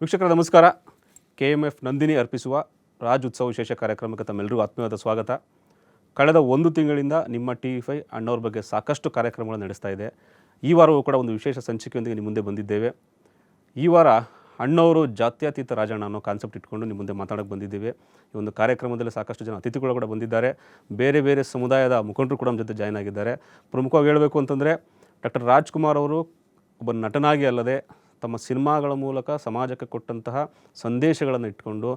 ವೀಕ್ಷಕರ ನಮಸ್ಕಾರ. KMF ನಂದಿನಿ ಅರ್ಪಿಸುವ ರಾಜ್ ಉತ್ಸವ ವಿಶೇಷ ಕಾರ್ಯಕ್ರಮಕ್ಕೆ ತಮ್ಮೆಲ್ಲರಿಗೂ ಆತ್ಮೀಯವಾದ ಸ್ವಾಗತ. ಕಳೆದ ಒಂದು ತಿಂಗಳಿಂದ ನಿಮ್ಮ TV5 ಅಣ್ಣವ್ರ ಬಗ್ಗೆ ಸಾಕಷ್ಟು ಕಾರ್ಯಕ್ರಮಗಳನ್ನು ನಡೆಸ್ತಾ ಇದೆ. ಈ ವಾರವೂ ಕೂಡ ಒಂದು ವಿಶೇಷ ಸಂಚಿಕೆಯೊಂದಿಗೆ ನಿಮ್ಮ ಮುಂದೆ ಬಂದಿದ್ದೇವೆ. ಈ ವಾರ ಅಣ್ಣವರು ಜಾತ್ಯತೀತ ರಾಜಣ್ಣ ಅನ್ನೋ ಕಾನ್ಸೆಪ್ಟ್ ಇಟ್ಕೊಂಡು ನಿಮ್ಮ ಮುಂದೆ ಮಾತಾಡೋಕ್ಕೆ ಬಂದಿದ್ದೇವೆ. ಈ ಒಂದು ಕಾರ್ಯಕ್ರಮದಲ್ಲಿ ಸಾಕಷ್ಟು ಜನ ಅತಿಥಿಗಳು ಕೂಡ ಬಂದಿದ್ದಾರೆ. ಬೇರೆ ಬೇರೆ ಸಮುದಾಯದ ಮುಖಂಡರು ಕೂಡ ನಮ್ಮ ಜೊತೆ ಜಾಯ್ನ್ ಆಗಿದ್ದಾರೆ. ಪ್ರಮುಖವಾಗಿ ಹೇಳಬೇಕು ಅಂತಂದರೆ ಡಾಕ್ಟರ್ ರಾಜ್ಕುಮಾರ್ ಅವರು ಒಬ್ಬ ನಟನಾಗಿ ಅಲ್ಲದೆ ತಮ್ಮ ಸಿನಿಮಾಗಳ ಮೂಲಕ ಸಮಾಜಕ್ಕೆ ಕೊಟ್ಟಂತಹ ಸಂದೇಶಗಳನ್ನು ಇಟ್ಕೊಂಡು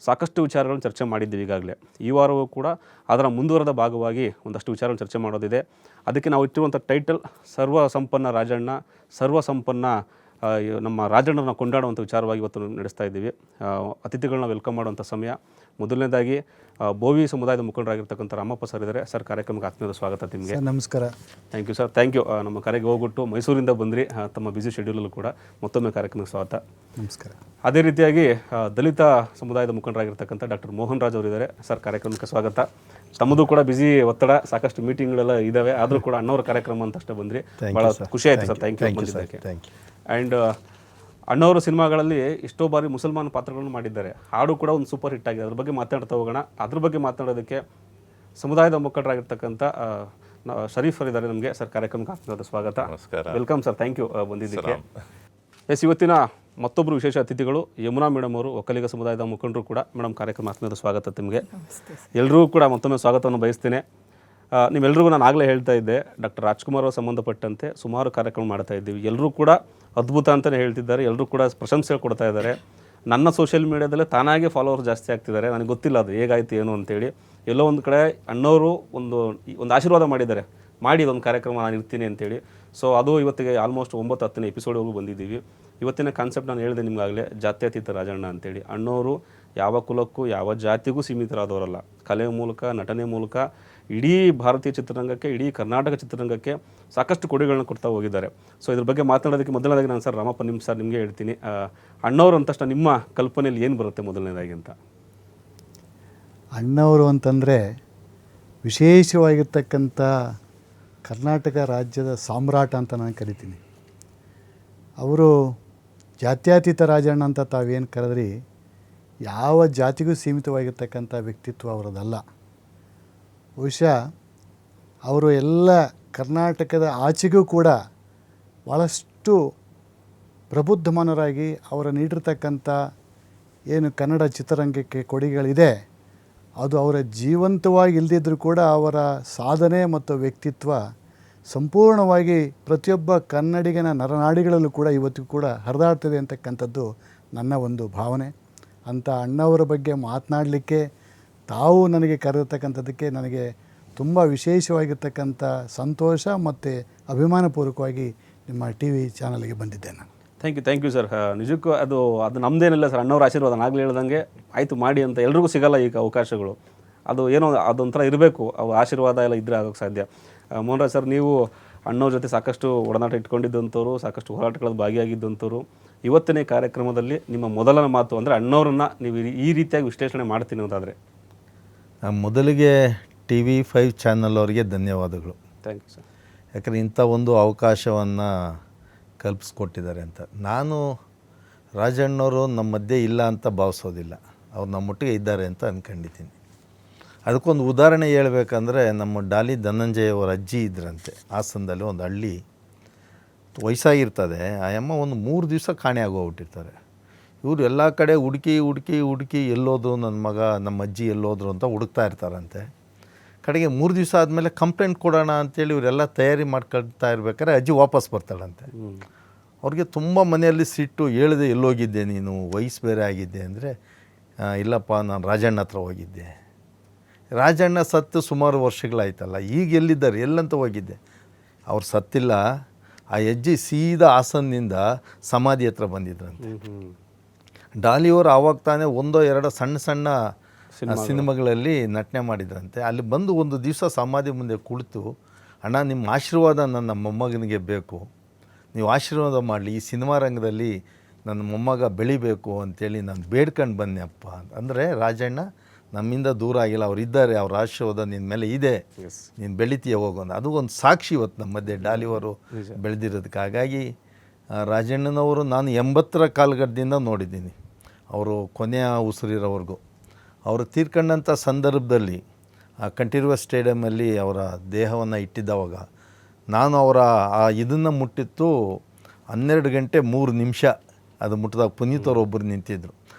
ಸಾಕಷ್ಟು ವಿಚಾರಗಳನ್ನು ಚರ್ಚೆ ಮಾಡಿದ್ದೀವಿ ಈಗಾಗಲೇ. ಈ ವಾರವೂ ಕೂಡ ಅದರ ಮುಂದುವರೆದ ಭಾಗವಾಗಿ ಒಂದಷ್ಟು ವಿಚಾರಗಳನ್ನು ಚರ್ಚೆ ಮಾಡೋದಿದೆ. ಅದಕ್ಕೆ ನಾವು ಇಟ್ಟಿರುವಂಥ ಟೈಟಲ್ ಸರ್ವ ಸಂಪನ್ನ ರಾಜಣ್ಣ, ಸರ್ವ ಸಂಪನ್ನ ನಮ್ಮ ರಾಜಣ್ಣನ ಕೊಂಡಾಡುವಂಥ ವಿಚಾರವಾಗಿ ಇವತ್ತು ನಡೆಸ್ತಾ ಇದ್ದೀವಿ. ಅತಿಥಿಗಳನ್ನ ವೆಲ್ಕಮ್ ಮಾಡುವಂಥ ಸಮಯ. ಮೊದಲನೇದಾಗಿ ಬೋವಿ ಸಮುದಾಯದ ಮುಖಂಡರಾಗಿರ್ತಕ್ಕಂಥ ರಾಮಪ್ಪ ಸರ್ ಇದ್ದಾರೆ. ಸರ್, ಕಾರ್ಯಕ್ರಮಕ್ಕೆ ಆತ್ಮೀಯವಾದ ಸ್ವಾಗತ ನಿಮಗೆ. ನಮಸ್ಕಾರ. Thank you sir. Thank you. ನಮ್ಮ ಕರೆಗೆ ಹೋಗ್ಬಿಟ್ಟು ಮೈಸೂರಿಂದ ಬಂದ್ರಿ. ತಮ್ಮ ಬ್ಯುಸಿ ಶೆಡ್ಯೂಲಲ್ಲೂ ಕೂಡ ಮತ್ತೊಮ್ಮೆ ಕಾರ್ಯಕ್ರಮಕ್ಕೆ ಸ್ವಾಗತ. ನಮಸ್ಕಾರ. ಅದೇ ರೀತಿಯಾಗಿ ದಲಿತ ಸಮುದಾಯದ ಮುಖಂಡರಾಗಿರ್ತಕ್ಕಂಥ ಡಾಕ್ಟರ್ ಮೋಹನ್ ರಾಜ್ ಅವರಿದ್ದಾರೆ. ಸರ್, ಕಾರ್ಯಕ್ರಮಕ್ಕೆ ಸ್ವಾಗತ. ತಮ್ಮದು ಕೂಡ ಬಿಸಿ ಒತ್ತಡ, ಸಾಕಷ್ಟು ಮೀಟಿಂಗ್ಗಳೆಲ್ಲ ಇದ್ದಾವೆ, ಆದರೂ ಕೂಡ ಅಣ್ಣವರ ಕಾರ್ಯಕ್ರಮ ಅಂತ ಅಷ್ಟೇ ಬಂದ್ರಿ. ಭಾಳ ಖುಷಿ ಆಯಿತು ಸರ್. ಥ್ಯಾಂಕ್ ಯು ಬಂದಿದ್ದಕ್ಕೆ. ಆ್ಯಂಡ್ ಅಣ್ಣವರು ಸಿನಿಮಾಗಳಲ್ಲಿ ಎಷ್ಟೋ ಬಾರಿ ಮುಸಲ್ಮಾನ ಪಾತ್ರಗಳನ್ನು ಮಾಡಿದ್ದಾರೆ. ಹಾಡು ಕೂಡ ಒಂದು ಸೂಪರ್ ಹಿಟ್ ಆಗಿದೆ. ಅದ್ರ ಬಗ್ಗೆ ಮಾತನಾಡ್ತಾ ಹೋಗೋಣ. ಅದ್ರ ಬಗ್ಗೆ ಮಾತನಾಡೋದಕ್ಕೆ ಸಮುದಾಯದ ಮುಖಂಡರಾಗಿರ್ತಕ್ಕಂಥ ಶರೀಫ್ ಅವರು ಇದ್ದಾರೆ ನಮಗೆ. ಸರ್, ಕಾರ್ಯಕ್ರಮಕ್ಕೆ ಆತ್ಮೀಯವಾದ ಸ್ವಾಗತ. Welcome sir. ಥ್ಯಾಂಕ್ ಯು ಬಂದಿದ್ದಕ್ಕೆ. ಎಸ್, ಇವತ್ತಿನ ಮತ್ತೊಬ್ಬರು ವಿಶೇಷ ಅತಿಥಿಗಳು ಯಮುನಾ ಮೇಡಮ್ ಅವರು, ಒಕ್ಕಲಿಗ ಸಮುದಾಯದ ಮುಖಂಡರು ಕೂಡ. ಮೇಡಮ್, ಕಾರ್ಯಕ್ರಮ ಆತ್ಮೀಯವಾದ ಸ್ವಾಗತ ನಿಮಗೆ. ಎಲ್ಲರಿಗೂ ಕೂಡ ಮತ್ತೊಮ್ಮೆ ಸ್ವಾಗತವನ್ನು ಬಯಸ್ತೇನೆ. ನಿಮ್ಮೆಲ್ಲರಿಗೂ ನಾನು ಆಗಲೇ ಹೇಳ್ತಾ ಇದ್ದೆ, ಡಾಕ್ಟರ್ ರಾಜ್ಕುಮಾರ್ ಅವರು ಸಂಬಂಧಪಟ್ಟಂತೆ ಸುಮಾರು ಕಾರ್ಯಕ್ರಮ ಮಾಡ್ತಾ ಇದ್ದೀವಿ. ಎಲ್ಲರೂ ಕೂಡ ಅದ್ಭುತ ಅಂತಲೇ ಹೇಳ್ತಿದ್ದಾರೆ. ಎಲ್ಲರೂ ಕೂಡ ಪ್ರಶಂಸೆ ಕೊಡ್ತಾ ಇದ್ದಾರೆ. ನನ್ನ ಸೋಷಿಯಲ್ ಮೀಡಿಯಾದಲ್ಲೇ ತಾನಾಗೆ ಫಾಲೋವರ್ಸ್ ಜಾಸ್ತಿ ಆಗ್ತಿದ್ದಾರೆ. ನನಗೆ ಗೊತ್ತಿಲ್ಲ ಅದು ಹೇಗಾಯಿತು ಏನು ಅಂತೇಳಿ. ಎಲ್ಲೋ ಒಂದು ಕಡೆ ಅಣ್ಣವರು ಒಂದು ಆಶೀರ್ವಾದ ಮಾಡಿದ್ದಾರೆ, ಮಾಡಿ ಇದೊಂದು ಕಾರ್ಯಕ್ರಮ ನಾನು ಇರ್ತೀನಿ ಅಂತೇಳಿ. ಸೊ ಅದು ಇವತ್ತಿಗೆ ಆಲ್ಮೋಸ್ಟ್ 9-10 ಎಪಿಸೋಡ್ವರೆಗೂ ಬಂದಿದ್ದೀವಿ. ಇವತ್ತಿನ ಕಾನ್ಸೆಪ್ಟ್ ನಾನು ಹೇಳಿದೆ ನಿಮಗಾಗಲೇ, ಜಾತ್ಯತೀತ ರಾಜಣ್ಣ ಅಂತೇಳಿ. ಅಣ್ಣವರು ಯಾವ ಕುಲಕ್ಕೂ ಯಾವ ಜಾತಿಗೂ ಸೀಮಿತರಾದವರಲ್ಲ. ಕಲೆ ಮೂಲಕ, ನಟನೆ ಮೂಲಕ ಇಡೀ ಭಾರತೀಯ ಚಿತ್ರರಂಗಕ್ಕೆ, ಇಡೀ ಕರ್ನಾಟಕ ಚಿತ್ರರಂಗಕ್ಕೆ ಸಾಕಷ್ಟು ಕೊಡುಗೆಗಳನ್ನ ಕೊಡ್ತಾ ಹೋಗಿದ್ದಾರೆ. ಸೊ ಇದ್ರ ಬಗ್ಗೆ ಮಾತನಾಡೋದಕ್ಕೆ ಮೊದಲನೇದಾಗಿ ನಾನು ಸರ್ ರಾಮಪ್ಪ ನಿಮಗೆ ಹೇಳ್ತೀನಿ. ಅಣ್ಣವರು ಅಂದ ತಕ್ಷಣ ನಿಮ್ಮ ಕಲ್ಪನೆಯಲ್ಲಿ ಏನು ಬರುತ್ತೆ ಮೊದಲನೇದಾಗಿ ಅಂತ? ಅಣ್ಣವರು ಅಂತಂದರೆ ವಿಶೇಷವಾಗಿರ್ತಕ್ಕಂಥ ಕರ್ನಾಟಕ ರಾಜ್ಯದ ಸಾಮ್ರಾಟ ಅಂತ ನಾನು ಕರಿತೀನಿ. ಅವರು ಜಾತ್ಯತೀತ ರಾಜಣ್ಣ ಅಂತ ತಾವೇನು ಕರೆದ್ರಿ, ಯಾವ ಜಾತಿಗೂ ಸೀಮಿತವಾಗಿರ್ತಕ್ಕಂಥ ವ್ಯಕ್ತಿತ್ವ ಅವರದಲ್ಲ. ಬಹುಶಃ ಅವರು ಎಲ್ಲ ಕರ್ನಾಟಕದ ಆಚೆಗೂ ಕೂಡ ಭಾಳಷ್ಟು ಪ್ರಬುದ್ಧಮಾನರಾಗಿ ಅವರ ನೀಡಿರ್ತಕ್ಕಂಥ ಏನು ಕನ್ನಡ ಚಿತ್ರರಂಗಕ್ಕೆ ಕೊಡುಗೆಗಳಿದೆ, ಅದು ಅವರ ಜೀವಂತವಾಗಿ ಇಲ್ಲದಿದ್ದರೂ ಕೂಡ ಅವರ ಸಾಧನೆ ಮತ್ತು ವ್ಯಕ್ತಿತ್ವ ಸಂಪೂರ್ಣವಾಗಿ ಪ್ರತಿಯೊಬ್ಬ ಕನ್ನಡಿಗನ ನರನಾಡಿಗಳಲ್ಲೂ ಕೂಡ ಇವತ್ತಿಗೂ ಕೂಡ ಹರಿದಾಡ್ತದೆ ಅಂತಕ್ಕಂಥದ್ದು ನನ್ನ ಒಂದು ಭಾವನೆ. ಅಂಥ ಅಣ್ಣವರ ಬಗ್ಗೆ ಮಾತನಾಡಲಿಕ್ಕೆ ತಾವು ನನಗೆ ಕರೆದಿರ್ತಕ್ಕಂಥದ್ದಕ್ಕೆ ನನಗೆ ತುಂಬ ವಿಶೇಷವಾಗಿರ್ತಕ್ಕಂಥ ಸಂತೋಷ ಮತ್ತು ಅಭಿಮಾನಪೂರ್ವಕವಾಗಿ ನಿಮ್ಮ TV ಚಾನಲ್ಗೆ ಬಂದಿದ್ದೆ ನಾನು. Thank you sir. ನಿಜಕ್ಕೂ ಅದು ನಮ್ಮದೇನಿಲ್ಲ ಸರ್. ಅಣ್ಣವ್ರ ಆಶೀರ್ವಾದ ಆಗಲೇ ಹೇಳ್ದಂಗೆ ಆಯಿತು ಮಾಡಿ ಅಂತ ಎಲ್ರಿಗೂ ಸಿಗಲ್ಲ ಈಗ ಅವಕಾಶಗಳು. ಅದು ಏನೋ ಅದೊಂಥರ ಇರಬೇಕು. ಅವು ಆಶೀರ್ವಾದ ಎಲ್ಲ ಇದ್ದರೆ ಆಗೋಕ್ಕೆ ಸಾಧ್ಯ. ಮೋಹನ್ ರಾಜ್ ಸರ್, ನೀವು ಅಣ್ಣವ್ರ ಜೊತೆ ಸಾಕಷ್ಟು ಒಡನಾಟ ಇಟ್ಕೊಂಡಿದ್ದಂಥವ್ರು, ಸಾಕಷ್ಟು ಹೋರಾಟಗಳಲ್ಲಿ ಭಾಗಿಯಾಗಿದ್ದಂಥವ್ರು. ಇವತ್ತಿನ ಕಾರ್ಯಕ್ರಮದಲ್ಲಿ ನಿಮ್ಮ ಮೊದಲನ ಮಾತು ಅಂದರೆ ಅಣ್ಣವ್ರನ್ನ ನೀವು ಈ ರೀತಿಯಾಗಿ ವಿಶ್ಲೇಷಣೆ ಮಾಡ್ತೀನಿ ಅನ್ನೋದಾದರೆ? ಮೊದಲಿಗೆ TV5 ಚಾನಲ್ ಅವರಿಗೆ ಧನ್ಯವಾದಗಳು. Thank you sir. ಯಾಕಂದರೆ ಇಂಥ ಒಂದು ಅವಕಾಶವನ್ನು ಕಲ್ಪಿಸ್ಕೊಟ್ಟಿದ್ದಾರೆ ಅಂತ. ನಾನು ರಾಜಣ್ಣವರು ನಮ್ಮ ಮಧ್ಯೆ ಇಲ್ಲ ಅಂತ ಭಾವಿಸೋದಿಲ್ಲ. ಅವ್ರು ನಮ್ಮೊಟ್ಟಿಗೆ ಇದ್ದಾರೆ ಅಂತ ಅಂದ್ಕೊಂಡಿದ್ದೀನಿ. ಅದಕ್ಕೊಂದು ಉದಾಹರಣೆ ಹೇಳ್ಬೇಕಂದ್ರೆ, ನಮ್ಮ ಡಾಲಿ ಧನಂಜಯ ಅವರ ಅಜ್ಜಿ ಇದ್ರಂತೆ ಹಾಸನದಲ್ಲಿ ಒಂದು ಹಳ್ಳಿ. ವಯಸ್ಸಾಗಿರ್ತದೆ. ಆ ಅಮ್ಮ ಒಂದು 3 ದಿವಸ ಕಾಣೆ ಆಗೋಗ್ಬಿಟ್ಟಿರ್ತಾರೆ. ಇವರು ಎಲ್ಲ ಕಡೆ ಹುಡುಕಿ ಎಲ್ಲೋದ್ರು ನನ್ನ ಮಗ, ನಮ್ಮ ಅಜ್ಜಿ ಎಲ್ಲೋದ್ರು ಅಂತ ಹುಡುಕ್ತಾ ಇರ್ತಾರಂತೆ. ಕಡೆಗೆ 3 ದಿವಸ ಆದಮೇಲೆ ಕಂಪ್ಲೇಂಟ್ ಕೊಡೋಣ ಅಂತೇಳಿ ಇವರೆಲ್ಲ ತಯಾರಿ ಮಾಡ್ಕೊಳ್ತಾ ಇರ್ಬೇಕಾದ್ರೆ ಅಜ್ಜಿ ವಾಪಸ್ ಬರ್ತಾಳಂತೆ. ಅವ್ರಿಗೆ ತುಂಬ ಮನೆಯಲ್ಲಿ ಸಿಟ್ಟು, ಹೇಳಿದೆ ಎಲ್ಲೋಗಿದ್ದೆ ನೀನು, ವಯಸ್ಸು ಬೇರೆ ಆಗಿದ್ದೆ ಅಂದರೆ, ಇಲ್ಲಪ್ಪ ನಾನು ರಾಜಣ್ಣ ಹತ್ರ ಹೋಗಿದ್ದೆ. ರಾಜಣ್ಣ ಸತ್ತು ಸುಮಾರು ವರ್ಷಗಳಾಯ್ತಲ್ಲ, ಈಗ ಎಲ್ಲಿದ್ದಾರೆ, ಎಲ್ಲಂತ ಹೋಗಿದ್ದೆ. ಅವ್ರು ಸತ್ತಿಲ್ಲ. ಆ ಅಜ್ಜಿ ಸೀದಾ ಹಾಸನದಿಂದ ಸಮಾಧಿ ಹತ್ರ ಬಂದಿದ್ರಂತೆ. ಡಾಲಿಯವರು ಆವಾಗ ತಾನೇ 1-2 ಸಣ್ಣ ಸಿನಿಮಾಗಳಲ್ಲಿ ನಟನೆ ಮಾಡಿದ್ರಂತೆ. ಅಲ್ಲಿ ಬಂದು ಒಂದು ದಿವಸ ಸಮಾಧಿ ಮುಂದೆ ಕುಳಿತು, ಅಣ್ಣ ನಿಮ್ಮ ಆಶೀರ್ವಾದ ನನ್ನ ಮೊಮ್ಮಗನಿಗೆ ಬೇಕು, ನೀವು ಆಶೀರ್ವಾದ ಮಾಡಲಿ, ಈ ಸಿನಿಮಾ ರಂಗದಲ್ಲಿ ನನ್ನ ಮೊಮ್ಮಗ ಬೆಳಿಬೇಕು ಅಂತೇಳಿ ನಾನು ಬೇಡ್ಕೊಂಡು ಬನ್ನಿ ಅಪ್ಪ. ಅಂದರೆ ರಾಜಣ್ಣ ನಮ್ಮಿಂದ ದೂರ ಆಗಿಲ್ಲ, ಅವ್ರು ಇದ್ದಾರೆ, ಅವ್ರ ಆಶೀರ್ವಾದ ನಿನ್ನ ಮೇಲೆ ಇದೆ, ನೀನು ಬೆಳಿತೀಯ ಹೋಗೋದು. ಅದು ಒಂದು ಸಾಕ್ಷಿ ಇವತ್ತು ನಮ್ಮ ಮಧ್ಯೆ ಡಾಲಿಯವರು ಬೆಳೆದಿರೋದಕ್ಕೆ. ಹಾಗಾಗಿ ರಾಜಣ್ಣನವರು ನಾನು 80ರ ಕಾಲಘಟ್ಟದಿಂದ ನೋಡಿದ್ದೀನಿ, ಅವರು ಕೊನೆಯ ಉಸಿರಿರೋವರೆಗೂ. ಅವರು ತೀರ್ಕೊಂಡಂಥ ಸಂದರ್ಭದಲ್ಲಿ ಕಂಠೀರವ ಸ್ಟೇಡಿಯಮಲ್ಲಿ ಅವರ ದೇಹವನ್ನು ಇಟ್ಟಿದ್ದವಾಗ ನಾನು ಅವರ ಇದನ್ನು ಮುಟ್ಟಿತ್ತು 12 ಗಂಟೆ 3 ನಿಮಿಷ. ಅದು ಮುಟ್ಟಿದಾಗ ಪುನೀತ್ ಅವರು ಒಬ್ಬರು ನಿಂತಿದ್ದರು.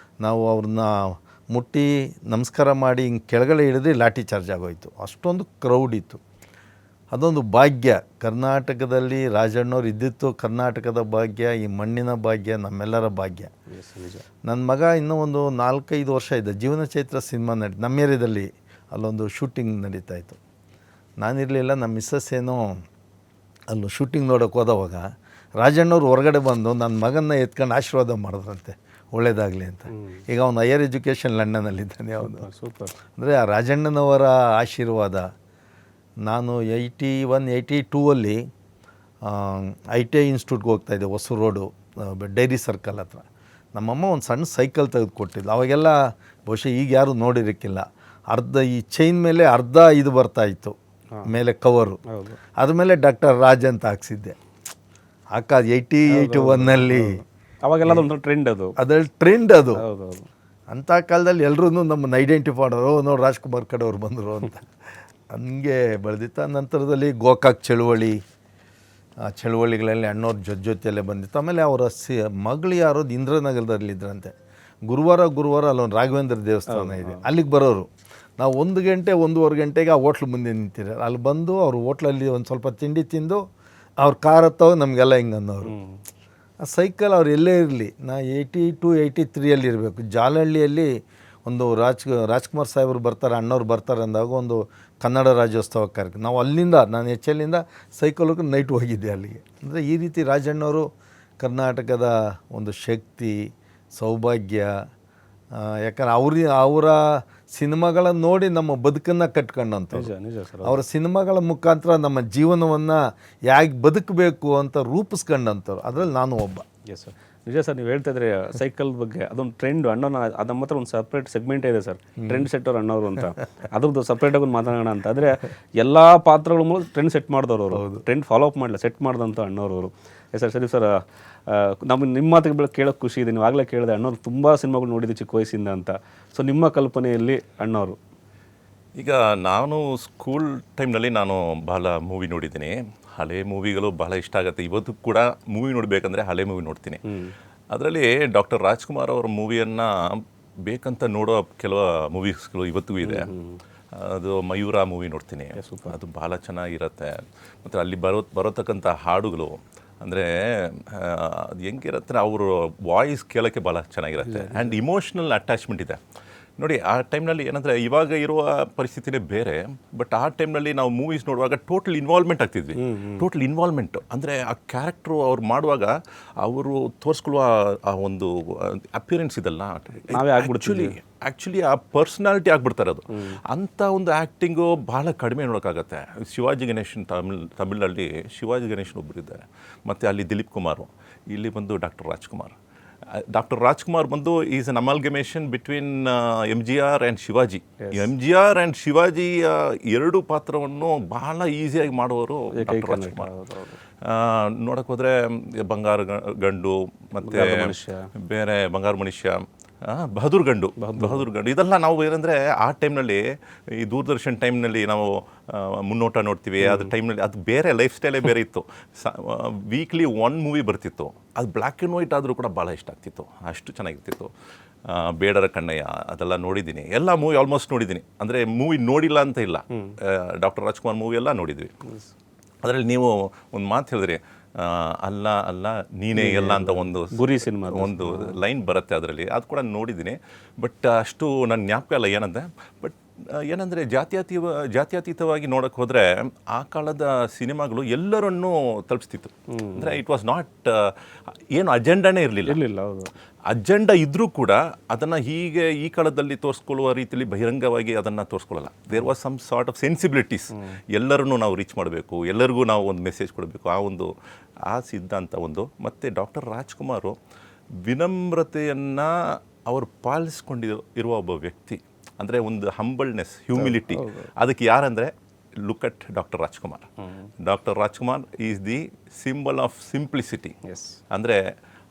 ನಾವು ಅವ್ರನ್ನ ಮುಟ್ಟಿ ನಮಸ್ಕಾರ ಮಾಡಿ ಹಿಂಗೆ ಕೆಳಗಡೆ ಹಿಡಿದ್ರೆ ಲಾಠಿ ಚಾರ್ಜ್ ಆಗೋಯಿತು. ಅಷ್ಟೊಂದು ಕ್ರೌಡ್ ಇತ್ತು. ಅದೊಂದು ಭಾಗ್ಯ. ಕರ್ನಾಟಕದಲ್ಲಿ ರಾಜಣ್ಣವ್ರು ಇದ್ದಿತ್ತು ಕರ್ನಾಟಕದ ಭಾಗ್ಯ, ಈ ಮಣ್ಣಿನ ಭಾಗ್ಯ, ನಮ್ಮೆಲ್ಲರ ಭಾಗ್ಯ. ನನ್ನ ಮಗ ಇನ್ನೂ ಒಂದು 4-5 ವರ್ಷ ಇದ್ದ, ಜೀವನ ಚೈತ್ರ ಸಿನಿಮಾ ನಮ್ಮ ಏರಿಯಾದಲ್ಲಿ ಅಲ್ಲೊಂದು ಶೂಟಿಂಗ್ ನಡೀತಾಯಿತ್ತು. ನಾನಿರಲಿಲ್ಲ, ನಮ್ಮ ಮಿಸ್ಸಸ್ ಏನೋ ಅಲ್ಲೂ ಶೂಟಿಂಗ್ ನೋಡೋಕೆ ಹೋದವಾಗ ರಾಜಣ್ಣವ್ರು ಹೊರಗಡೆ ಬಂದು ನನ್ನ ಮಗನ್ನ ಎತ್ಕೊಂಡು ಆಶೀರ್ವಾದ ಮಾಡಿದ್ರಂತೆ, ಒಳ್ಳೇದಾಗಲಿ ಅಂತ. ಈಗ ಅವನು ಹೈಯರ್ ಎಜುಕೇಷನ್ ಲಂಡನ್ನಲ್ಲಿದ್ದಾನೆ. ಅವನು ಸೂಪರ್. ಅಂದರೆ ಆ ರಾಜಣ್ಣನವರ ಆಶೀರ್ವಾದ. ನಾನು 81-82 ITI ಇನ್ಸ್ಟಿಟ್ಯೂಟ್ಗೆ ಹೋಗ್ತಾಯಿದ್ದೆ, ಹೊಸೂರು ರೋಡು, ಡೈರಿ ಸರ್ಕಲ್ ಹತ್ರ. ನಮ್ಮಮ್ಮ ಒಂದು ಸಣ್ಣ ಸೈಕಲ್ ತೆಗೆದುಕೊಟ್ಟಿದ್ದು. ಅವಾಗೆಲ್ಲ ಬಹುಶಃ ಈಗ ಯಾರೂ ನೋಡಿರೋಕ್ಕಿಲ್ಲ. ಅರ್ಧ ಈ ಚೈನ್ ಮೇಲೆ ಅರ್ಧ ಇದು ಬರ್ತಾಯಿತ್ತು ಮೇಲೆ ಕವರು, ಅದ್ರ ಮೇಲೆ ಡಾಕ್ಟರ್ ರಾಜ್ ಅಂತ ಹಾಕ್ಸಿದ್ದೆ. 81 ಅವಾಗೆಲ್ಲ ಒಂದು ಟ್ರೆಂಡ್, ಅದ್ರಲ್ಲಿ ಟ್ರೆಂಡ್ ಅದು. ಅಂಥ ಕಾಲದಲ್ಲಿ ಎಲ್ಲರೂ ನಮ್ಮನ್ನು ಐಡೆಂಟಿಫೈ ಮಾಡೋರು, ನೋಡಿ ರಾಜ್ಕುಮಾರ್ ಕಡೆಯವ್ರು ಬಂದರು ಅಂತ. ಹಂಗೆ ಬೆಳೆದಿತ್ತು. ನಂತರದಲ್ಲಿ ಗೋಕಾಕ್ ಚಳುವಳಿ, ಆ ಚಳುವಳಿಗಳಲ್ಲಿ ಅಣ್ಣವ್ರ ಜೊತೆಯಲ್ಲೇ ಬಂದಿತ್ತು. ಆಮೇಲೆ ಅವರ ಮಗಳು ಯಾರೋದು ಇಂದ್ರನಗರದಲ್ಲಿದ್ದರಂತೆ. ಗುರುವಾರ ಅಲ್ಲೊಂದು ರಾಘವೇಂದ್ರ ದೇವಸ್ಥಾನ ಇದೆ, ಅಲ್ಲಿಗೆ ಬರೋರು. ನಾವು 1 ಗಂಟೆ 1:15 ಗಂಟೆಗೆ ಆ ಹೋಟ್ಲ್ ಮುಂದೆ ನಿಂತಿರೋ. ಅಲ್ಲಿ ಬಂದು ಅವ್ರ ಹೋಟ್ಲಲ್ಲಿ ಒಂದು ಸ್ವಲ್ಪ ತಿಂಡಿ ತಿಂದು ಅವ್ರ ಕಾರ್ ಹತ್ತವಾಗ ನಮಗೆಲ್ಲ ಹಿಂಗೆ ಅನ್ನೋರು. ಆ ಸೈಕಲ್ ಅವ್ರು ಎಲ್ಲೇ ಇರಲಿ, ನಾ 82-83 ಇರಬೇಕು, ಜಾಲಹಳ್ಳಿಯಲ್ಲಿ ಒಂದು ರಾಜ್ಕುಮಾರ್ ಸಾಹೇಬರು ಬರ್ತಾರೆ, ಅಣ್ಣವ್ರು ಬರ್ತಾರೆ ಅಂದಾಗ ಒಂದು ಕನ್ನಡ ರಾಜ್ಯೋತ್ಸವ ಕಾರ್ಯಕ್ರಮ. ನಾವು ಅಲ್ಲಿಂದ, ನಾನು HLಯಿಂದ ಸೈಕಲ್ಗೆ ನೈಟ್ ಹೋಗಿದ್ದೆ ಅಲ್ಲಿಗೆ. ಅಂದರೆ ಈ ರೀತಿ ರಾಜಣ್ಣವರು ಕರ್ನಾಟಕದ ಒಂದು ಶಕ್ತಿ, ಸೌಭಾಗ್ಯ. ಯಾಕಂದ್ರೆ ಅವರ ಸಿನಿಮಾಗಳನ್ನು ನೋಡಿ ನಮ್ಮ ಬದುಕನ್ನು ಕಟ್ಕೊಂಡಂಥವ್ರು. ಅವರ ಸಿನಿಮಾಗಳ ಮುಖಾಂತರ ನಮ್ಮ ಜೀವನವನ್ನು ಹೇಗೆ ಬದುಕಬೇಕು ಅಂತ ರೂಪಿಸ್ಕೊಂಡಂಥವ್ರು. ಅದರಲ್ಲಿ ನಾನು ಒಬ್ಬ. ಎಸ್ ಸರ್, ನಿಜ ಸರ್. ನೀವು ಹೇಳ್ತಾ ಇದ್ರೆ ಸೈಕಲ್ ಬಗ್ಗೆ, ಅದೊಂದು ಟ್ರೆಂಡ್. ಅಣ್ಣನ ಅದು ಮಾತ್ರ ಒಂದು ಸಪ್ರೇಟ್ ಸೆಗ್ಮೆಂಟೇ ಇದೆ ಸರ್, ಟ್ರೆಂಡ್ ಸೆಟ್ಟರ್ ಅಣ್ಣವರು ಅಂತ. ಅದ್ರದ್ದು ಸಪ್ರೇಟಾಗಿ ಒಂದು ಮಾತಾಡೋಣ ಅಂತ. ಆದರೆ ಎಲ್ಲ ಪಾತ್ರಗಳ ಮೂಲಕ ಟ್ರೆಂಡ್ ಸೆಟ್ ಮಾಡಿದವರು ಅವರು, ಟ್ರೆಂಡ್ ಫಾಲೋ ಅಪ್ ಮಾಡಲ್ಲ, ಸೆಟ್ ಮಾಡಿದಂಥ ಅಣ್ಣವರು. ಎಸ್ ಸರ್, ಸರಿ ಸರ್. ನಮಗೆ ನಿಮ್ಮ ಮಾತಿಗೆ ಕೇಳೋಕ್ಕೆ ಖುಷಿ ಇದೆ. ನೀವು ಆಗಲೇ ಕೇಳಿದೆ ಅಣ್ಣವ್ರು ತುಂಬ ಸಿನಿಮಾಗಳು ನೋಡಿದ್ದು ಚಿಕ್ಕ ವಯಸ್ಸಿಂದ ಅಂತ. ಸೊ ನಿಮ್ಮ ಕಲ್ಪನೆಯಲ್ಲಿ ಅಣ್ಣವರು? ಈಗ ನಾನು ಸ್ಕೂಲ್ ಟೈಮ್ನಲ್ಲಿ ನಾನು ಬಹಳ ಮೂವಿ ನೋಡಿದ್ದೀನಿ. ಹಳೆ ಮೂವಿಗಳು ಬಹಳ ಇಷ್ಟ ಆಗುತ್ತೆ. ಇವತ್ತು ಕೂಡ ಮೂವಿ ನೋಡಬೇಕಂದ್ರೆ ಹಳೆ ಮೂವಿ ನೋಡ್ತೀನಿ. ಅದರಲ್ಲಿ ಡಾಕ್ಟರ್ ರಾಜ್ಕುಮಾರ್ ಅವರ ಮೂವಿಯನ್ನು ಬೇಕಂತ ನೋಡೋ ಕೆಲವು ಮೂವೀಸ್ಗಳು ಇವತ್ತಿಗೂ ಇದೆ. ಅದು ಮಯೂರ ಮೂವಿ ನೋಡ್ತೀನಿ, ಅದು ಭಾಳ ಚೆನ್ನಾಗಿರುತ್ತೆ. ಮತ್ತು ಅಲ್ಲಿ ಬರೋತಕ್ಕಂಥ ಹಾಡುಗಳು ಅಂದರೆ ಅದು ಹೆಂಗಿರುತ್ತೆ, ಅವರು ವಾಯ್ಸ್ ಕೇಳೋಕ್ಕೆ ಭಾಳ ಚೆನ್ನಾಗಿರುತ್ತೆ. ಆ್ಯಂಡ್ ಇಮೋಷ್ನಲ್ ಅಟ್ಯಾಚ್ಮೆಂಟ್ ಇದೆ ನೋಡಿ. ಆ ಟೈಮ್ನಲ್ಲಿ ಏನಂದರೆ ಇವಾಗ ಇರುವ ಪರಿಸ್ಥಿತಿನೇ ಬೇರೆ, ಬಟ್ ಆ ಟೈಮ್ನಲ್ಲಿ ನಾವು ಮೂವೀಸ್ ನೋಡುವಾಗ ಟೋಟಲ್ ಇನ್ವಾಲ್ವ್ಮೆಂಟ್ ಆಗ್ತಿದ್ವಿ. ಟೋಟಲ್ ಇನ್ವಾಲ್ವ್ಮೆಂಟು ಅಂದರೆ ಆ ಕ್ಯಾರೆಕ್ಟ್ರು ಅವ್ರು ಮಾಡುವಾಗ ಅವರು ತೋರಿಸ್ಕೊಳ್ಳುವ ಆ ಒಂದು ಅಪಿಯರೆನ್ಸ್ ಇದಲ್ಲ, ಆ್ಯಕ್ಚುಲಿ ಆ ಪರ್ಸ್ನಾಲಿಟಿ ಆಗಿಬಿಡ್ತಾರೆ ಅದು. ಅಂಥ ಒಂದು ಆ್ಯಕ್ಟಿಂಗು ಭಾಳ ಕಡಿಮೆ ನೋಡೋಕ್ಕಾಗತ್ತೆ. ಶಿವಾಜಿ ಗಣೇಶನ್ ತಮಿಳಲ್ಲಿ ಶಿವಾಜಿ ಗಣೇಶನ್ ಒಬ್ಬರಿದ್ದಾರೆ, ಮತ್ತು ಅಲ್ಲಿ ದಿಲೀಪ್ ಕುಮಾರು, ಇಲ್ಲಿ ಬಂದು ಡಾಕ್ಟರ್ ರಾಜ್ಕುಮಾರ್ ಬಂದು is an amalgamation between MGR and Shivaji. MGR and Shivaji ಎರಡು ಪಾತ್ರವನ್ನು ಬಹಳ ಈಸಿಯಾಗಿ ಮಾಡುವವರು ಡಾಕ್ಟರ್ ರಾಜ್ಕುಮಾರ್. ನೋಡಕ್ಕೆ ಹೋದರೆ ಬಂಗಾರ ಗಂಡು ಮತ್ತು ಬೇರೆ ಬಂಗಾರ ಮನುಷ್ಯ, ಬಹದ್ದೂರ್ ಗಂಡು ಇದೆಲ್ಲ ನಾವು ಏನಂದರೆ ಆ ಟೈಮ್ನಲ್ಲಿ ಈ ದೂರದರ್ಶನ್ ಟೈಮ್ನಲ್ಲಿ ನಾವು ಮುನ್ನೋಟ ನೋಡ್ತೀವಿ. ಅದು ಟೈಮ್ನಲ್ಲಿ ಅದು ಬೇರೆ ಲೈಫ್ ಸ್ಟೈಲೇ ಬೇರೆ ಇತ್ತು. ವೀಕ್ಲಿ 1 ಮೂವಿ ಬರ್ತಿತ್ತು. ಅದು ಬ್ಲ್ಯಾಕ್ ಆ್ಯಂಡ್ ವೈಟ್ ಆದರೂ ಕೂಡ ಭಾಳ ಇಷ್ಟ ಆಗ್ತಿತ್ತು, ಅಷ್ಟು ಚೆನ್ನಾಗಿರ್ತಿತ್ತು. ಬೇಡರ ಕಣ್ಣಯ್ಯ ಅದೆಲ್ಲ ನೋಡಿದ್ದೀನಿ, ಎಲ್ಲ ಮೂವಿ ಆಲ್ಮೋಸ್ಟ್ ನೋಡಿದ್ದೀನಿ. ಅಂದರೆ ಮೂವಿ ನೋಡಿಲ್ಲ ಅಂತ ಇಲ್ಲ, ಡಾಕ್ಟರ್ ರಾಜ್ಕುಮಾರ್ ಮೂವಿ ಎಲ್ಲ ನೋಡಿದ್ವಿ. ಅದರಲ್ಲಿ ನೀವು ಒಂದು ಮಾತು ಹೇಳಿದ್ರಿ, ಅಲ್ಲ ನೀನೇ ಎಲ್ಲ ಅಂತ ಒಂದು ಗುರಿ ಸಿನಿಮಾ ಒಂದು ಲೈನ್ ಬರುತ್ತೆ ಅದರಲ್ಲಿ, ಅದು ಕೂಡ ನೋಡಿದ್ದೀನಿ. ಬಟ್ ಅಷ್ಟು ನನ್ನ ಜ್ಞಾಪಕ ಅಲ್ಲ ಏನಂದರೆ. ಬಟ್ ಏನಂದರೆ ಜಾತ್ಯತೀತವಾಗಿ ನೋಡೋಕ್ಕೆ ಹೋದರೆ ಆ ಕಾಲದ ಸಿನಿಮಾಗಳು ಎಲ್ಲರನ್ನೂ ತಲುಪಿಸ್ತಿತ್ತು. ಅಂದರೆ ಇಟ್ ವಾಸ್ ನಾಟ್ ಏನು ಅಜೆಂಡಾನೇ ಇರಲಿಲ್ಲ. ಅಜೆಂಡಾ ಇದ್ದರೂ ಕೂಡ ಅದನ್ನು ಹೀಗೆ ಈ ಕಾಲದಲ್ಲಿ ತೋರಿಸ್ಕೊಳ್ಳುವ ರೀತಿಯಲ್ಲಿ ಬಹಿರಂಗವಾಗಿ ಅದನ್ನು ತೋರಿಸ್ಕೊಳ್ಳಲ್ಲ. There was some sort of sensibilities. ಎಲ್ಲರನ್ನೂ ನಾವು ರೀಚ್ ಮಾಡಬೇಕು, ಎಲ್ಲರಿಗೂ ನಾವು ಒಂದು ಮೆಸೇಜ್ ಕೊಡಬೇಕು, ಆ ಸಿದ್ಧಾಂತ ಒಂದು. ಮತ್ತು ಡಾಕ್ಟರ್ ರಾಜ್ಕುಮಾರು ವಿನಮ್ರತೆಯನ್ನು ಅವರು ಪಾಲಿಸ್ಕೊಂಡಿರುವ ಒಬ್ಬ ವ್ಯಕ್ತಿ. ಅಂದರೆ ಒಂದು ಹಂಬಲ್ನೆಸ್, ಹ್ಯೂಮಿಲಿಟಿ. ಅದಕ್ಕೆ ಯಾರಂದರೆ look at doctor Rajkumar. Doctor Rajkumar is the symbol of simplicity. Yes. ಅಂದರೆ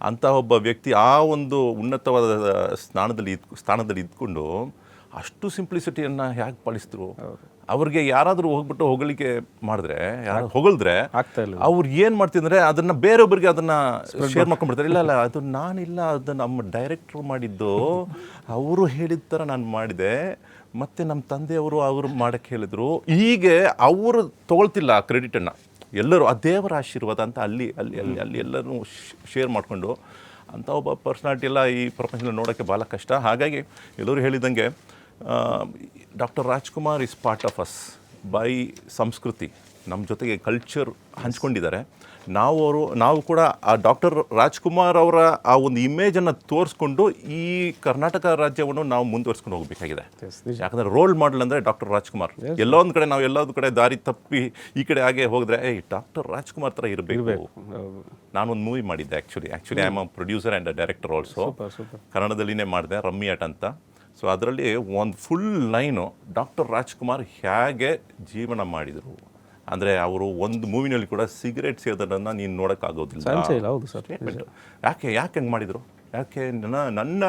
ಅಂಥ ಒಬ್ಬ ವ್ಯಕ್ತಿ ಆ ಒಂದು ಉನ್ನತವಾದ ಸ್ಥಾನದಲ್ಲಿ ಇದ್ಕೊಂಡು ಅಷ್ಟು ಸಿಂಪ್ಲಿಸಿಟಿಯನ್ನು ಹೇಗೆ ಪಾಲಿಸಿದ್ರು. ಅವ್ರಿಗೆ ಯಾರಾದರೂ ಹೋಗ್ಬಿಟ್ಟು ಹೊಗಳಿಕೆ ಮಾಡಿದ್ರೆ, ಯಾರು ಹೊಗಳಿದ್ರೆ ಅವ್ರು ಏನು ಮಾಡ್ತಿದ್ರೆ ಅದನ್ನು ಬೇರೊಬ್ಬರಿಗೆ ಅದನ್ನು ಶೇರ್ ಮಾಡ್ಕೊಂಡ್ಬಿಡ್ತಾರೆ. ಇಲ್ಲ ಅದು ನಾನಿಲ್ಲ, ಅದು ನಮ್ಮ ಡೈರೆಕ್ಟ್ರು ಮಾಡಿದ್ದು, ಅವರು ಹೇಳಿದ ಥರ ನಾನು ಮಾಡಿದೆ, ಮತ್ತು ನಮ್ಮ ತಂದೆಯವರು ಅವರು ಮಾಡೋಕ್ಕೆ ಹೇಳಿದರು. ಹೀಗೆ ಅವರು ತೊಗೊಳ್ತಿಲ್ಲ ಆ ಕ್ರೆಡಿಟನ್ನು. ಎಲ್ಲರೂ ಆ ದೇವರ ಆಶೀರ್ವಾದ ಅಂತ ಅಲ್ಲಿ ಅಲ್ಲಿ ಅಲ್ಲಿ ಅಲ್ಲಿ ಎಲ್ಲರೂ ಶೇರ್ ಮಾಡಿಕೊಂಡು ಅಂಥ ಒಬ್ಬ ಪರ್ಸ್ನಾಲಿಟಿ ಎಲ್ಲ ಈ ಪ್ರಪಂಚದಲ್ಲಿ ನೋಡೋಕ್ಕೆ ಭಾಳ ಕಷ್ಟ. ಹಾಗಾಗಿ ಎಲ್ಲರೂ ಹೇಳಿದಂಗೆ doctor Rajkumar is part of us by ಸಂಸ್ಕೃತಿ. ನಮ್ಮ ಜೊತೆಗೆ ಕಲ್ಚರ್ ಹಂಚ್ಕೊಂಡಿದ್ದಾರೆ. ನಾವು ಕೂಡ ಆ ಡಾಕ್ಟರ್ ರಾಜ್ಕುಮಾರ್ ಅವರ ಆ ಒಂದು ಇಮೇಜನ್ನು ತೋರಿಸ್ಕೊಂಡು ಈ ಕರ್ನಾಟಕ ರಾಜ್ಯವನ್ನು ನಾವು ಮುಂದುವರ್ಸ್ಕೊಂಡು ಹೋಗಬೇಕಾಗಿದೆ. ಯಾಕಂದರೆ ರೋಲ್ ಮಾಡಲ್ ಅಂದರೆ ಡಾಕ್ಟರ್ ರಾಜ್ಕುಮಾರ್. ಎಲ್ಲೊಂದು ಕಡೆ ನಾವು ಎಲ್ಲೊಂದು ಕಡೆ ದಾರಿ ತಪ್ಪಿ ಈ ಕಡೆ ಹಾಗೆ ಹೋದರೆ ಡಾಕ್ಟರ್ ರಾಜ್ಕುಮಾರ್ ಥರ ಇರಬೇಕು. ನಾನೊಂದು ಮೂವಿ ಮಾಡಿದ್ದೆ actually I am a producer and a director also. ಕನ್ನಡದಲ್ಲಿನೇ ಮಾಡಿದೆ, ರಮ್ಮಿ ಆಟ ಅಂತ. ಸೊ ಅದರಲ್ಲಿ ಒಂದು ಫುಲ್ ಲೈನು ಡಾಕ್ಟರ್ ರಾಜ್ಕುಮಾರ್ ಹೇಗೆ ಜೀವನ ಮಾಡಿದರು ಅಂದರೆ, ಅವರು ಒಂದು ಮೂವಿನಲ್ಲಿ ಕೂಡ ಸಿಗರೇಟ್ ಸೇದೋದನ್ನು ನೀನು ನೋಡೋಕ್ಕಾಗೋದಿಲ್ಲ. ಯಾಕೆ ಹಂಗೆ ಮಾಡಿದರು? ಯಾಕೆ ನನ್ನ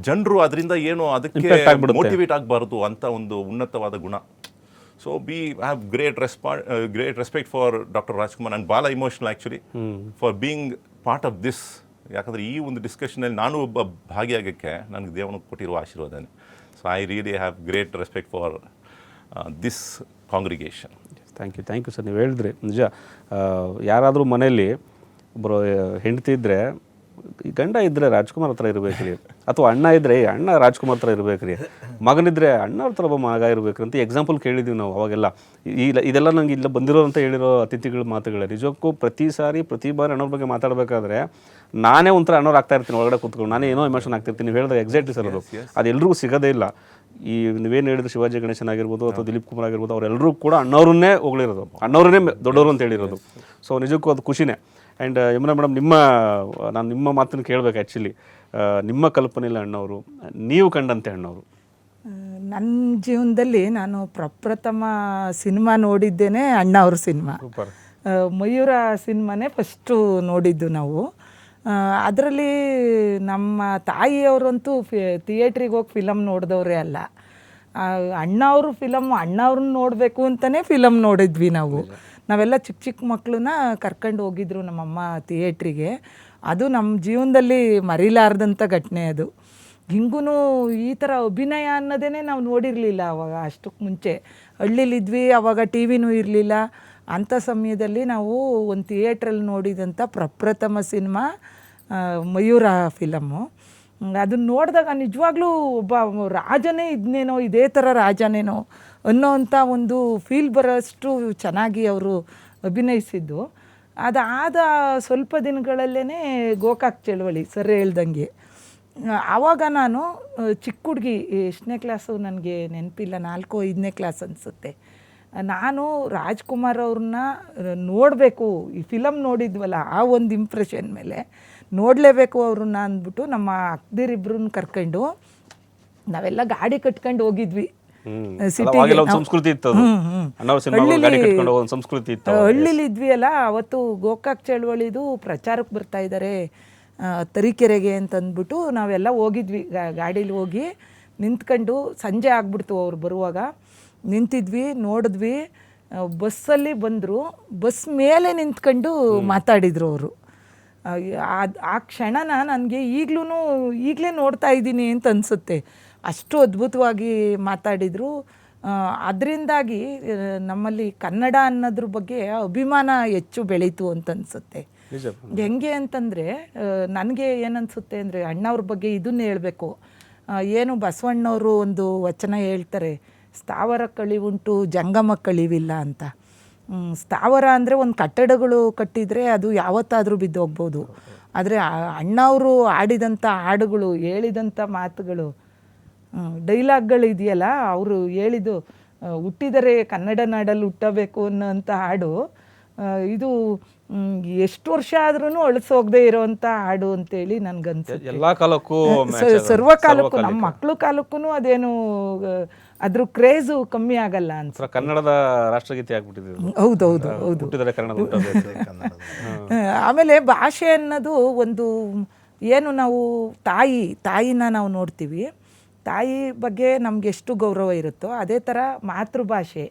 ಜನರು ಅದರಿಂದ ಏನು ಅದಕ್ಕೆ ಮೋಟಿವೇಟ್ ಆಗಬಾರ್ದು ಅಂತ ಒಂದು ಉನ್ನತವಾದ ಗುಣ. So we have great respect for doctor Rajkumar and ಭಾಳ emotional actually for being part of this. ಯಾಕಂದರೆ ಈ ಒಂದು ಡಿಸ್ಕಷನಲ್ಲಿ ನಾನು ಒಬ್ಬ ಭಾಗಿಯಾಗಕ್ಕೆ ನನಗೆ ದೇವನು ಕೊಟ್ಟಿರುವ ಆಶೀರ್ವಾದನೆ. So I really have great respect for this congregation. Thank you sir. ನೀವು ಹೇಳಿದ್ರಿ ನಿಜ. ಯಾರಾದರೂ ಮನೆಯಲ್ಲಿ ಒಬ್ಬರು ಹೆಂಡತಿ ಇದ್ದರೆ, ಗಂಡ ಇದ್ದರೆ ರಾಜ್ಕುಮಾರ್ ಹತ್ರ ಇರಬೇಕ್ರಿ, ಅಥವಾ ಅಣ್ಣ ಇದ್ದರೆ ಅಣ್ಣ ರಾಜ್ಕುಮಾರ್ ಹತ್ರ ಇರಬೇಕ್ರಿ, ಮಗನಿದ್ರೆ ಅಣ್ಣವ್ರ ಥರ ಒಬ್ಬ ಮಗ ಇರಬೇಕ್ರಿ ಅಂತ ಎಕ್ಸಾಂಪಲ್ ಕೇಳಿದ್ದೀವಿ ನಾವು ಅವಾಗೆಲ್ಲ. ಇದೆಲ್ಲ ನಂಗೆ ಇಲ್ಲ ಬಂದಿರೋ ಅಂತ ಹೇಳಿರೋ ಅತಿಥಿಗಳ ಮಾತುಗಳೇ. ನಿಜಕ್ಕೂ ಪ್ರತಿ ಬಾರಿ ಅಣ್ಣವ್ರ ಬಗ್ಗೆ ಮಾತಾಡಬೇಕಾದ್ರೆ ನಾನೇ ಒಂಥರ ಅಣ್ಣವ್ರು ಆಗ್ತಾ ಇರ್ತೀನಿ ಒಳಗಡೆ ಕೂತ್ಕೊಂಡು, ನಾನೇ ಏನೋ ಎಮೋಷನ್ ಆಗ್ತಿರ್ತೀನಿ. ನೀವು ಹೇಳಿದ್ರೆ ಎಕ್ಸಾಕ್ಟ್ಲಿ ಸರ್, ಅದು ಎಲ್ರಿಗೂ ಸಿಗೋದೇ ಇಲ್ಲ. ಈ ನೀವೇನು ಹೇಳಿದ್ರೆ ಶಿವಾಜಿ ಗಣೇಶನ್ ಆಗಿರ್ಬೋದು ಅಥವಾ ದಿಲೀಪ್ ಕುಮಾರ್ ಆಗಿರ್ಬೋದು, ಅವರೆಲ್ಲರೂ ಕೂಡ ಅಣ್ಣವ್ರನ್ನೇ ಹೊಗಳಿರೋದು, ಅಣ್ಣವ್ರನ್ನೇ ದೊಡ್ಡವರು ಅಂತ ಹೇಳಿರೋದು. ಸೊ ನಿಜಕ್ಕೂ ಅದು ಖುಷಿನೇ. ಆ್ಯಂಡ್ ಯಮುನಾ ಮೇಡಮ್, ನಾನು ನಿಮ್ಮ ಮಾತನ್ನು ಕೇಳಬೇಕು ಆ್ಯಕ್ಚುಲಿ. ನಿಮ್ಮ ಕಲ್ಪನೆಯಲ್ಲಿ ಅಣ್ಣವರು, ನೀವು ಕಂಡಂತೆ ಅಣ್ಣವರು. ನನ್ನ ಜೀವನದಲ್ಲಿ ನಾನು ಪ್ರಪ್ರಥಮ ಸಿನಿಮಾ ನೋಡಿದ್ದೇನೆ ಅಣ್ಣ ಅವ್ರ ಸಿನಿಮಾ. ಮಯೂರ ಸಿನಿಮಾನೇ ಫಸ್ಟು ನೋಡಿದ್ದು ನಾವು. ಅದರಲ್ಲಿ ನಮ್ಮ ತಾಯಿಯವರಂತೂ ಥಿಯೇಟ್ರಿಗೆ ಹೋಗಿ ಫಿಲಮ್ ನೋಡಿದವರೇ ಅಲ್ಲ. ಅಣ್ಣ ಅವರು ಅಣ್ಣವ್ರನ್ನ ನೋಡಬೇಕು ಅಂತಲೇ ಫಿಲಮ್ ನೋಡಿದ್ವಿ ನಾವು. ನಾವೆಲ್ಲ ಚಿಕ್ಕ ಮಕ್ಕಳನ್ನ ಕರ್ಕೊಂಡು ಹೋಗಿದ್ರು ನಮ್ಮಮ್ಮ ಥಿಯೇಟ್ರಿಗೆ. ಅದು ನಮ್ಮ ಜೀವನದಲ್ಲಿ ಮರಿಲಾರ್ದಂಥ ಘಟನೆ ಅದು. ಹಿಂಗೂ ಈ ಥರ ಅಭಿನಯ ಅನ್ನೋದೇ ನಾವು ನೋಡಿರಲಿಲ್ಲ ಅವಾಗ. ಅಷ್ಟಕ್ಕೆ ಮುಂಚೆ ಹಳ್ಳಿಲಿದ್ವಿ, ಅವಾಗ ಟಿ ವಿನೂ ಇರಲಿಲ್ಲ. ಅಂಥ ಸಮಯದಲ್ಲಿ ನಾವು ಒಂದು ಥಿಯೇಟ್ರಲ್ಲಿ ನೋಡಿದಂಥ ಪ್ರಪ್ರಥಮ ಸಿನಿಮಾ ಮಯೂರ ಫಿಲಮ್ಮು. ಅದನ್ನು ನೋಡಿದಾಗ ನಿಜವಾಗ್ಲೂ ಒಬ್ಬ ರಾಜನೇ ಇದನ್ನೇನೋ, ಇದೇ ಥರ ರಾಜನೇನೋ ಅನ್ನೋವಂಥ ಒಂದು ಫೀಲ್ ಬರೋಷ್ಟು ಚೆನ್ನಾಗಿ ಅವರು ಅಭಿನಯಿಸಿದ್ದು. ಅದಾದ ಸ್ವಲ್ಪ ದಿನಗಳಲ್ಲೇ ಗೋಕಾಕ್ ಚಳವಳಿ ಸರ್ ಹೇಳ್ದಂಗೆ. ಆವಾಗ ನಾನು ಚಿಕ್ಕ ಹುಡುಗಿ, ಎಷ್ಟನೇ ಕ್ಲಾಸು ನನಗೆ ನೆನಪಿಲ್ಲ, 4-5ನೇ ಕ್ಲಾಸ್ ಅನಿಸುತ್ತೆ. ನಾನು ರಾಜ್ಕುಮಾರ್ ಅವ್ರನ್ನ ನೋಡಬೇಕು, ಈ ಫಿಲಮ್ ನೋಡಿದ್ವಲ್ಲ ಆ ಒಂದು ಇಂಪ್ರೆಷನ್ ಮೇಲೆ ನೋಡಲೇಬೇಕು ಅವ್ರನ್ನ ಅಂದ್ಬಿಟ್ಟು ನಮ್ಮ ಅಕ್ಕದಿರಿಬ್ರನ್ನ ಕರ್ಕೊಂಡು ನಾವೆಲ್ಲ ಗಾಡಿ ಕಟ್ಕೊಂಡು ಹೋಗಿದ್ವಿ. ಹಳ್ಳಿಲಿದ್ವಿ ಅಲ್ಲ, ಅವತ್ತು ಗೋಕಾಕ್ ಚಳವಳಿದು ಪ್ರಚಾರಕ್ಕೆ ಬರ್ತಾ ಇದ್ದಾರೆ ತರೀಕೆರೆಗೆ ಅಂತಂದ್ಬಿಟ್ಟು ನಾವೆಲ್ಲ ಹೋಗಿದ್ವಿ. ಗಾಡೀಲಿ ಹೋಗಿ ನಿಂತ್ಕೊಂಡು ಸಂಜೆ ಆಗ್ಬಿಡ್ತು ಅವ್ರು ಬರುವಾಗ. ನಿಂತಿದ್ವಿ, ನೋಡಿದ್ವಿ. ಬಸ್ಸಲ್ಲಿ ಬಂದರು, ಬಸ್ ಮೇಲೆ ನಿಂತ್ಕೊಂಡು ಮಾತಾಡಿದರು ಅವರು. ಆ ಕ್ಷಣನ ನನಗೆ ಈಗಲೇ ನೋಡ್ತಾ ಇದ್ದೀನಿ ಅಂತ ಅನಿಸುತ್ತೆ. ಅಷ್ಟು ಅದ್ಭುತವಾಗಿ ಮಾತಾಡಿದರು. ಅದರಿಂದಾಗಿ ನಮ್ಮಲ್ಲಿ ಕನ್ನಡ ಅನ್ನೋದ್ರ ಬಗ್ಗೆ ಅಭಿಮಾನ ಹೆಚ್ಚು ಬೆಳೀತು ಅಂತ ಅನಿಸುತ್ತೆ. ಹೆಂಗೆ ಅಂತಂದರೆ ನನಗೆ ಏನನ್ಸುತ್ತೆ ಅಂದರೆ ಅಣ್ಣವ್ರ ಬಗ್ಗೆ ಇದನ್ನು ಹೇಳಬೇಕು. ಏನು ಬಸವಣ್ಣವರು ಒಂದು ವಚನ ಹೇಳ್ತಾರೆ, ಸ್ಥಾವರ ಕಳಿವುಂಟು ಜಂಗಮ ಕಳಿವಿಲ್ಲ ಅಂತ. ಸ್ಥಾವರ ಅಂದರೆ ಒಂದು ಕಟ್ಟಡಗಳು ಕಟ್ಟಿದರೆ ಅದು ಯಾವತ್ತಾದರೂ ಬಿದ್ದೋಗ್ಬೋದು. ಆದರೆ ಅಣ್ಣವರು ಆಡಿದಂಥ ಹಾಡುಗಳು, ಹೇಳಿದಂಥ ಮಾತುಗಳು, ಡೈಲಾಗ್ಗಳು ಇದೆಯಲ್ಲ, ಅವರು ಹೇಳಿದ್ದು ಹುಟ್ಟಿದರೆ ಕನ್ನಡ ನಾಡಲ್ಲಿ ಹುಟ್ಟಬೇಕು ಅನ್ನೋಂಥ ಹಾಡು. ಇದು ಎಷ್ಟು ವರ್ಷ ಆದ್ರೂ ಅಳಿಸೋಗದೆ ಇರೋವಂಥ ಹಾಡು ಅಂತೇಳಿ ನನಗನ್ಸುತ್ತೆ. ಎಲ್ಲಾ ಕಾಲಕ್ಕೂ ಸರ್ವಕಾಲಕ್ಕೂ ನಮ್ಮ ಮಕ್ಕಳು ಕಾಲಕ್ಕೂ ಅದೇನು ಅದ್ರ ಕ್ರೇಜು ಕಮ್ಮಿ ಆಗಲ್ಲ ಅಂತ. ಕನ್ನಡದ ರಾಷ್ಟ್ರಗೀತೆ ಆಗ್ಬಿಟ್ಟಿದೆ ಇದು. ಹೌದೌದು ಹೌದು. ಹುಟ್ಟಿದರೆ ಕನ್ನಡ ಆಮೇಲೆ ಭಾಷೆ ಅನ್ನೋದು ಒಂದು ಏನು ನಾವು ತಾಯಿನ ನಾವು ನೋಡ್ತೀವಿ, ತಾಯಿ ಬಗ್ಗೆ ನಮ್ಗೆ ಎಷ್ಟು ಗೌರವ ಇರುತ್ತೋ ಅದೇ ಥರ ಮಾತೃಭಾಷೆ